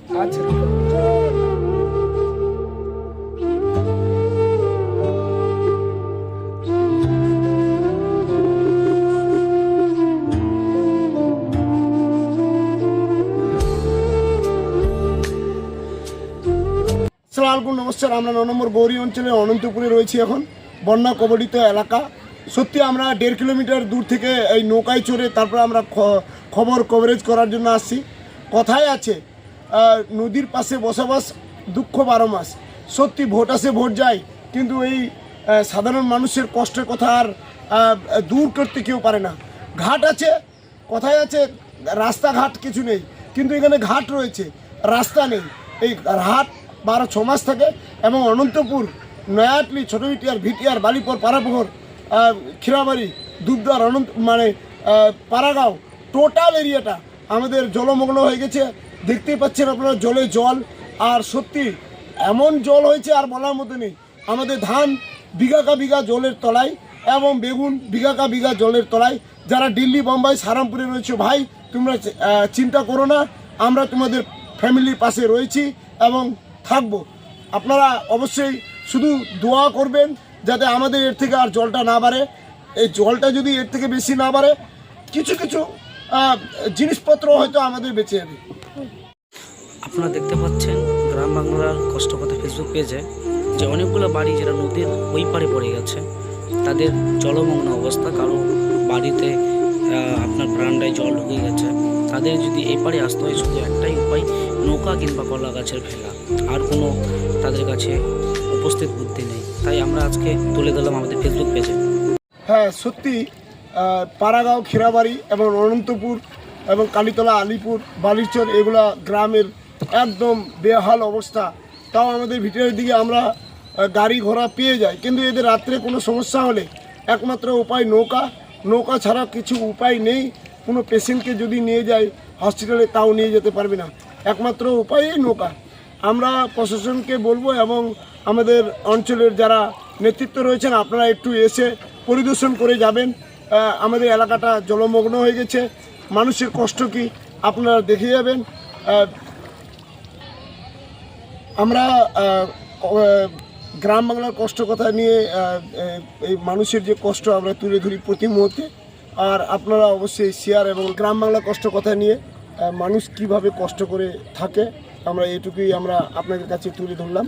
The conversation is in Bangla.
আচ্ছা, আসসালামু নমস্কার। আমরা 9 নম্বর গৌরী অঞ্চলে অনন্তপুরে রয়েছি। এখন বন্যা কবলিত এলাকা। সত্যি আমরা 1.5 কিলোমিটার দূর থেকে এই নৌকায় চড়ে তারপরে আমরা খবর কভারেজ করার জন্য আসছি। কথায় আছে নদীর পাশে বসবাস দুঃখ 12 মাস। সত্যি ভোট আসে ভোট যায়, কিন্তু এই সাধারণ মানুষের কষ্টের কথা আর দূর করতে কেউ পারে না। ঘাট আছে, কথায় আছে রাস্তাঘাট কিছু নেই, কিন্তু এখানে ঘাট রয়েছে, রাস্তা নেই। এই ঘাট 12-6 মাস থাকে এবং অনন্তপুর, নয়াটলি, ছোটো ভিটিয়ার, ভিটিয়ার, বালিপুর, পাড়াপুকুর, খিরাবাড়ি, দুবদার, পাড়াগাঁও, টোটাল এরিয়াটা আমাদের জলমগ্ন হয়ে গেছে। দেখতেই পাচ্ছেন আপনারা, জলে জল। আর সত্যি এমন জল হয়েছে আর বলার মতো নেই। আমাদের ধান বিঘা কা বিঘা জলের তলায় এবং বেগুন বিঘা কা বিঘা জলের তলায়। যারা দিল্লি, বোম্বাই, সারামপুরে রয়েছে, ভাই তোমরা চিন্তা করো না, আমরা তোমাদের ফ্যামিলির পাশে রয়েছি এবং থাকবো। আপনারা অবশ্যই শুধু দোয়া করবেন যাতে আমাদের এর থেকে আর জলটা না বাড়ে। এই জলটা যদি এর থেকে বেশি না বাড়ে, কিছু কিছু জিনিসপত্র হয়তো আমাদের বেঁচে যাবে। আপনারা দেখতে পাচ্ছেন গ্রাম বাংলার কষ্টকথা ফেসবুক পেজে যে অনেকগুলো বাড়ি যারা নদীর ওই পারে পড়ে গেছে, তাদের জলমগ্ন অবস্থা। কারো বাড়িতে আপনার বারান্দায় জল ঢুকে গেছে। তাদের যদি এই পারে আসতে হয়, শুধু একটাই উপায়, নৌকা কিংবা কলা গাছের ভেলা। আর কোনো তাদের কাছে উপস্থিত বুদ্ধি নেই। তাই আমরা আজকে তুলে দিলাম আমাদের ফেসবুক পেজে। হ্যাঁ, সত্যি পাড়াগাঁও, খিরাবাড়ি এবং অনন্তপুর এবং কালীতলা, আলিপুর, বালিরচর, এগুলা গ্রামের একদম বেহাল অবস্থা। তাও আমাদের ভিতরের দিকে আমরা গাড়ি ঘোড়া পেয়ে যাই, কিন্তু এদের রাত্রে কোনো সমস্যা হলে একমাত্র উপায় নৌকা। নৌকা ছাড়া কিছু উপায় নেই। কোনো পেশেন্টকে যদি নিয়ে যায় হসপিটালে, তাও নিয়ে যেতে পারবে না, একমাত্র উপায়ই নৌকা। আমরা প্রশাসনকে বলবো এবং আমাদের অঞ্চলের যারা নেতৃত্ব রয়েছেন, আপনারা একটু এসে পরিদর্শন করে যাবেন। আমাদের এলাকাটা জলমগ্ন হয়ে গেছে, মানুষের কষ্ট কি আপনারা দেখে যাবেন। আমরা গ্রাম বাংলার কষ্ট কথা নিয়ে এই মানুষের যে কষ্ট আমরা তুলে ধরি প্রতি মুহূর্তে। আর আপনারা অবশ্যই শেয়ার এবং গ্রাম বাংলার কষ্ট কথা নিয়ে মানুষ কিভাবে কষ্ট করে থাকে, আমরা এটুকুই আমরা আপনাদের কাছে তুলে ধরলাম।